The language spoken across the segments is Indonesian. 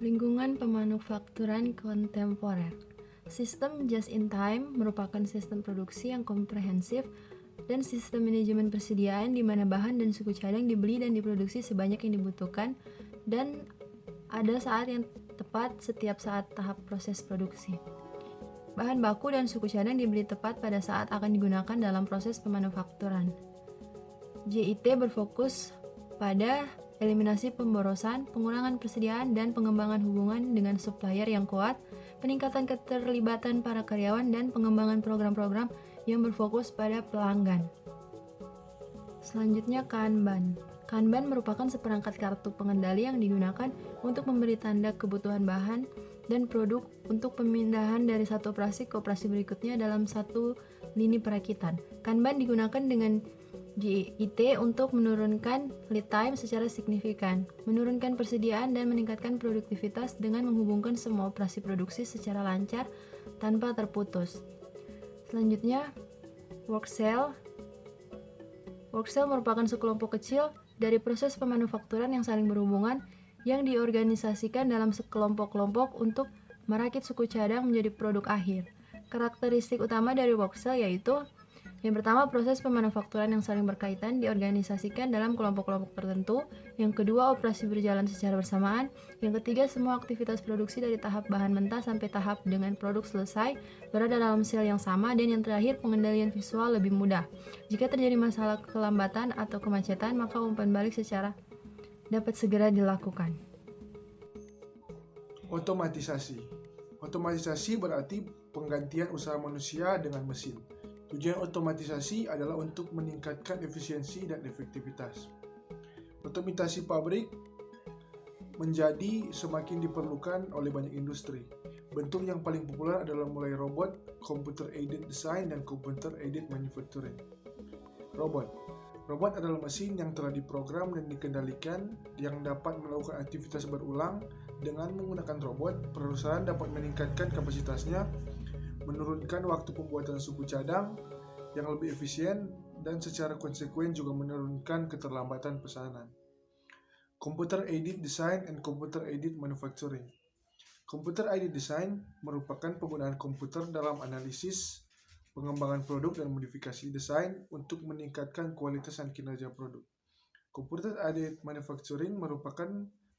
Lingkungan pemanufakturan kontemporer. Sistem just-in-time merupakan sistem produksi yang komprehensif dan sistem manajemen persediaan di mana bahan dan suku cadang dibeli dan diproduksi sebanyak yang dibutuhkan dan ada saat yang tepat setiap saat tahap proses produksi. Bahan baku dan suku cadang dibeli tepat pada saat akan digunakan dalam proses pemanufakturan. JIT berfokus pada eliminasi pemborosan, pengurangan persediaan, dan pengembangan hubungan dengan supplier yang kuat, peningkatan keterlibatan para karyawan, dan pengembangan program-program yang berfokus pada pelanggan. Selanjutnya, Kanban. Kanban merupakan seperangkat kartu pengendali yang digunakan untuk memberi tanda kebutuhan bahan dan produk untuk pemindahan dari satu operasi ke operasi berikutnya dalam satu lini perakitan. Kanban digunakan dengan JIT untuk menurunkan lead time secara signifikan, menurunkan persediaan dan meningkatkan produktivitas dengan menghubungkan semua operasi produksi secara lancar tanpa terputus. Selanjutnya, work cell. Work cell merupakan sekelompok kecil dari proses pemanufakturan yang saling berhubungan yang diorganisasikan dalam sekelompok-kelompok untuk merakit suku cadang menjadi produk akhir. Karakteristik utama dari work cell yaitu yang pertama, proses pemanufakturan yang saling berkaitan diorganisasikan dalam kelompok-kelompok tertentu. Yang kedua, operasi berjalan secara bersamaan. Yang ketiga, semua aktivitas produksi dari tahap bahan mentah sampai tahap dengan produk selesai berada dalam sel yang sama. Dan yang terakhir, pengendalian visual lebih mudah. Jika terjadi masalah kelambatan atau kemacetan, maka umpan balik secara dapat segera dilakukan. Otomatisasi. Otomatisasi berarti penggantian usaha manusia dengan mesin. Tujuan otomatisasi adalah untuk meningkatkan efisiensi dan efektivitas. Otomatisasi pabrik menjadi semakin diperlukan oleh banyak industri. Bentuk yang paling populer adalah mulai robot, computer aided design, dan computer aided manufacturing. Robot adalah mesin yang telah diprogram dan dikendalikan yang dapat melakukan aktivitas berulang. Dengan menggunakan robot, perusahaan dapat meningkatkan kapasitasnya, menurunkan waktu pembuatan suku cadang yang lebih efisien, dan secara konsekuen juga menurunkan keterlambatan pesanan. Computer Aided Design and Computer Aided Manufacturing. Computer Aided Design merupakan penggunaan komputer dalam analisis, pengembangan produk, dan modifikasi desain untuk meningkatkan kualitas dan kinerja produk. Computer Aided Manufacturing merupakan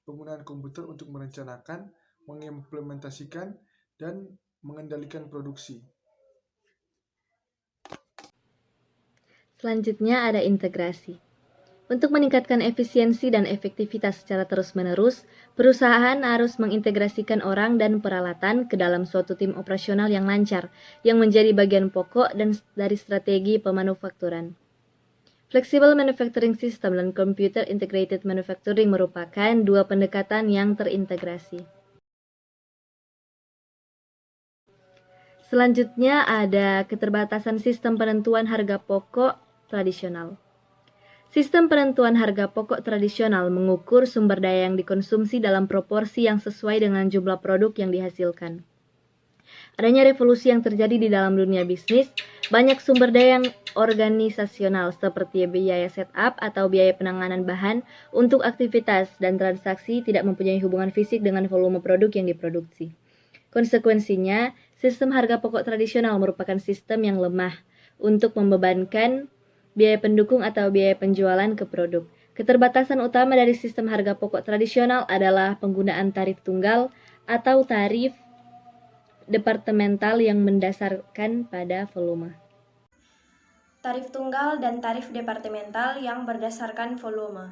penggunaan komputer untuk merencanakan, mengimplementasikan, dan mengendalikan produksi. Selanjutnya ada integrasi. Untuk meningkatkan efisiensi dan efektivitas secara terus-menerus, perusahaan harus mengintegrasikan orang dan peralatan ke dalam suatu tim operasional yang lancar, yang menjadi bagian pokok dari strategi pemanufakturan. Flexible Manufacturing System dan Computer Integrated Manufacturing merupakan dua pendekatan yang terintegrasi. Selanjutnya ada keterbatasan sistem penentuan harga pokok tradisional. Sistem penentuan harga pokok tradisional mengukur sumber daya yang dikonsumsi dalam proporsi yang sesuai dengan jumlah produk yang dihasilkan. Adanya revolusi yang terjadi di dalam dunia bisnis, banyak sumber daya yang organisasional seperti biaya setup atau biaya penanganan bahan untuk aktivitas dan transaksi tidak mempunyai hubungan fisik dengan volume produk yang diproduksi. Konsekuensinya, sistem harga pokok tradisional merupakan sistem yang lemah untuk membebankan biaya pendukung atau biaya penjualan ke produk. Keterbatasan utama dari sistem harga pokok tradisional adalah penggunaan tarif tunggal atau tarif departemental yang mendasarkan pada volume. Tarif tunggal dan tarif departemental yang berdasarkan volume.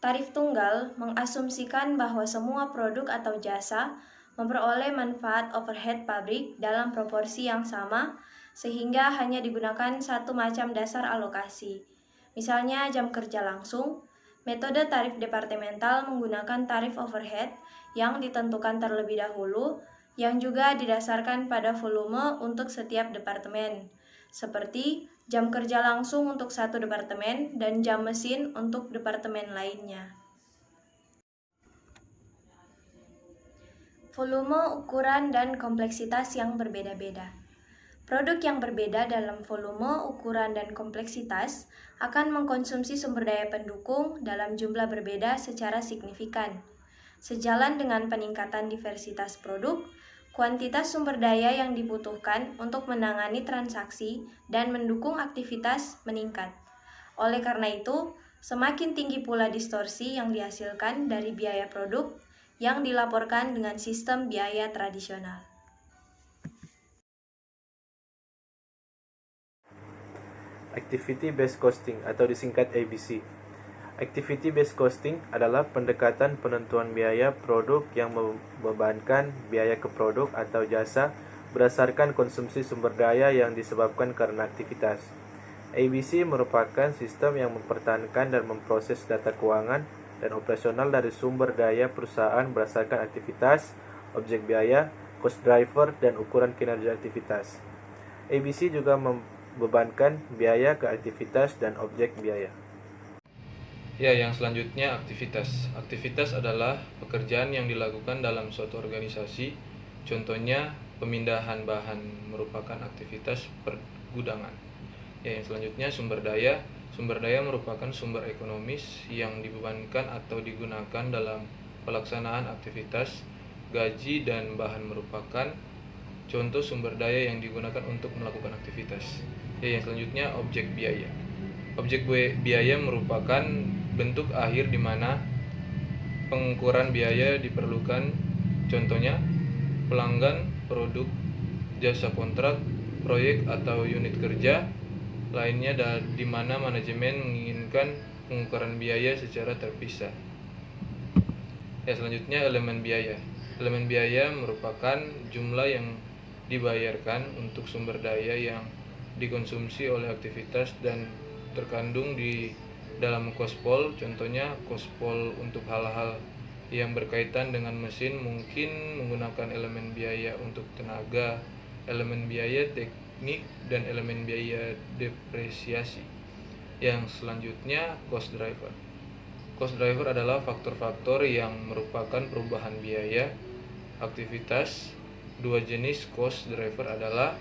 Tarif tunggal mengasumsikan bahwa semua produk atau jasa memperoleh manfaat overhead pabrik dalam proporsi yang sama, sehingga hanya digunakan satu macam dasar alokasi. Misalnya jam kerja langsung. Metode tarif departemental menggunakan tarif overhead yang ditentukan terlebih dahulu, yang juga didasarkan pada volume untuk setiap departemen, seperti jam kerja langsung untuk satu departemen dan jam mesin untuk departemen lainnya. Volume, ukuran, dan kompleksitas yang berbeda-beda. Produk yang berbeda dalam volume, ukuran, dan kompleksitas akan mengkonsumsi sumber daya pendukung dalam jumlah berbeda secara signifikan. sejalan dengan peningkatan diversitas produk, kuantitas sumber daya yang dibutuhkan untuk menangani transaksi dan mendukung aktivitas meningkat. Oleh karena itu, semakin tinggi pula distorsi yang dihasilkan dari biaya produk yang dilaporkan dengan sistem biaya tradisional. Activity Based Costing atau disingkat ABC. Activity Based Costing adalah pendekatan penentuan biaya produk yang membebankan biaya ke produk atau jasa berdasarkan konsumsi sumber daya yang disebabkan karena aktivitas. ABC merupakan sistem yang mempertahankan dan memproses data keuangan dan operasional dari sumber daya perusahaan berdasarkan aktivitas, objek biaya, cost driver, dan ukuran kinerja aktivitas. ABC juga membebankan biaya ke aktivitas dan objek biaya. Ya, yang selanjutnya aktivitas. Aktivitas adalah pekerjaan yang dilakukan dalam suatu organisasi. Contohnya, pemindahan bahan merupakan aktivitas pergudangan. Ya, yang selanjutnya sumber daya. Sumber daya merupakan sumber ekonomis yang dibebankan atau digunakan dalam pelaksanaan aktivitas. Gaji dan bahan merupakan contoh sumber daya yang digunakan untuk melakukan aktivitas. Ya, yang selanjutnya objek biaya. Objek biaya merupakan bentuk akhir di mana pengukuran biaya diperlukan. Contohnya, pelanggan, produk, jasa kontrak, proyek atau unit kerja lainnya di mana manajemen menginginkan pengukuran biaya secara terpisah. Ya, selanjutnya elemen biaya. Elemen biaya merupakan jumlah yang dibayarkan untuk sumber daya yang dikonsumsi oleh aktivitas dan terkandung di dalam kospol. Contohnya kospol untuk hal-hal yang berkaitan dengan mesin mungkin menggunakan elemen biaya untuk tenaga, elemen biaya teknik, dan elemen biaya depresiasi. Yang selanjutnya cost driver. Cost driver adalah faktor-faktor yang merupakan perubahan biaya aktivitas. Dua jenis cost driver adalah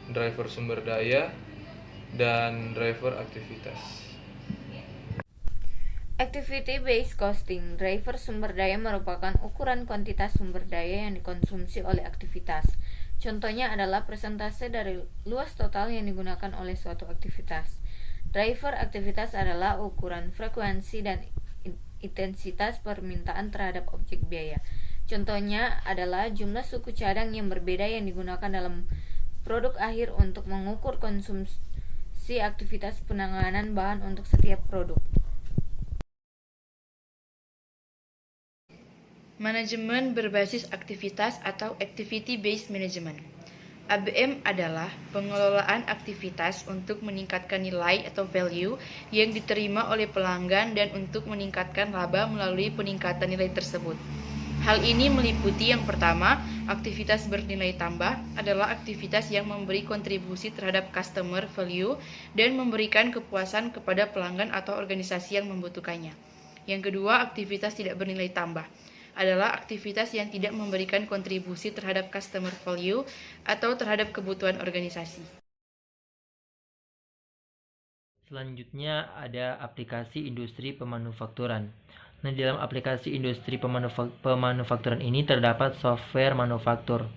driver sumber daya dan driver aktivitas. Activity Based Costing. Driver sumber daya merupakan ukuran kuantitas sumber daya yang dikonsumsi oleh aktivitas. Contohnya adalah persentase dari luas total yang digunakan oleh suatu aktivitas. Driver aktivitas adalah ukuran frekuensi dan intensitas permintaan terhadap objek biaya. Contohnya adalah jumlah suku cadang yang berbeda yang digunakan dalam produk akhir untuk mengukur konsumsi aktivitas penanganan bahan untuk setiap produk. Manajemen berbasis aktivitas atau Activity Based Management. ABM adalah pengelolaan aktivitas untuk meningkatkan nilai atau value yang diterima oleh pelanggan dan untuk meningkatkan laba melalui peningkatan nilai tersebut. Hal ini meliputi yang pertama, aktivitas bernilai tambah adalah aktivitas yang memberi kontribusi terhadap customer value dan memberikan kepuasan kepada pelanggan atau organisasi yang membutuhkannya. Yang kedua, aktivitas tidak bernilai tambah adalah aktivitas yang tidak memberikan kontribusi terhadap customer value atau terhadap kebutuhan organisasi. Selanjutnya ada aplikasi industri pemanufakturan. Nah, di dalam aplikasi industri pemanufakturan ini terdapat software manufaktur,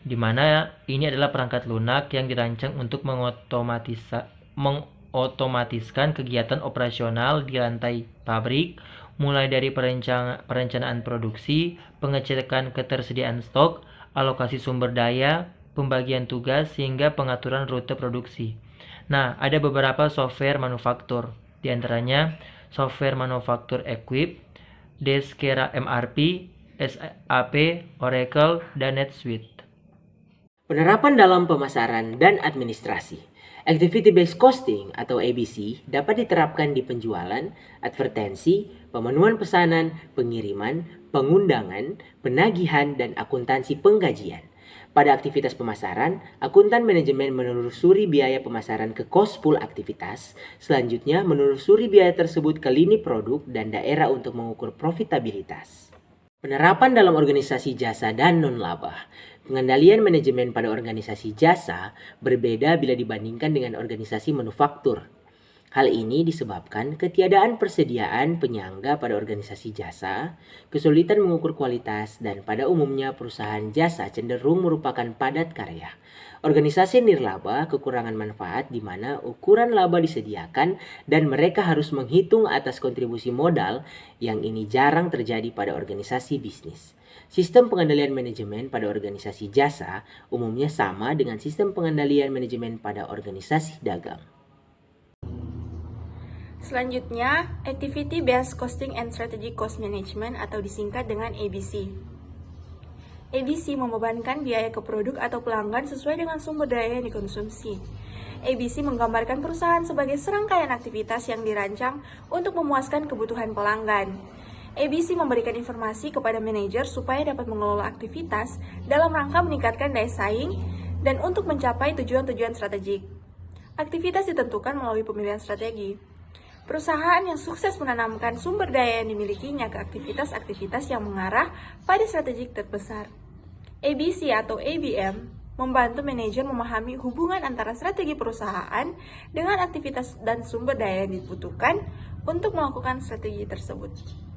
di mana ini adalah perangkat lunak yang dirancang untuk mengotomatiskan kegiatan operasional di lantai pabrik, mulai dari perencanaan produksi, pengecekan ketersediaan stok, alokasi sumber daya, pembagian tugas, hingga pengaturan rute produksi. Nah, ada beberapa software manufaktur, di antaranya software manufaktur Equip, Deskera MRP, SAP, Oracle, dan NetSuite. Penerapan dalam pemasaran dan administrasi. Activity Based Costing atau ABC dapat diterapkan di penjualan, advertensi, pemenuhan pesanan, pengiriman, pengundangan, penagihan, dan akuntansi penggajian. Pada aktivitas pemasaran, akuntan manajemen menelusuri biaya pemasaran ke cost pool aktivitas, selanjutnya menelusuri biaya tersebut ke lini produk dan daerah untuk mengukur profitabilitas. Penerapan dalam organisasi jasa dan non-laba. Pengendalian manajemen pada organisasi jasa berbeda bila dibandingkan dengan organisasi manufaktur. Hal ini disebabkan ketiadaan persediaan penyangga pada organisasi jasa, kesulitan mengukur kualitas, dan pada umumnya perusahaan jasa cenderung merupakan padat karya. Organisasi nirlaba kekurangan manfaat di mana ukuran laba disediakan dan mereka harus menghitung atas kontribusi modal yang ini jarang terjadi pada organisasi bisnis. Sistem pengendalian manajemen pada organisasi jasa umumnya sama dengan sistem pengendalian manajemen pada organisasi dagang. Selanjutnya, Activity Based Costing and Strategic Cost Management atau disingkat dengan ABC. ABC membebankan biaya ke produk atau pelanggan sesuai dengan sumber daya yang dikonsumsi. ABC menggambarkan perusahaan sebagai serangkaian aktivitas yang dirancang untuk memuaskan kebutuhan pelanggan. ABC memberikan informasi kepada manajer supaya dapat mengelola aktivitas dalam rangka meningkatkan daya saing dan untuk mencapai tujuan-tujuan strategik. Aktivitas ditentukan melalui pemilihan strategi. Perusahaan yang sukses menanamkan sumber daya yang dimilikinya ke aktivitas-aktivitas yang mengarah pada strategik terbesar. ABC atau ABM membantu manajer memahami hubungan antara strategi perusahaan dengan aktivitas dan sumber daya yang dibutuhkan untuk melakukan strategi tersebut.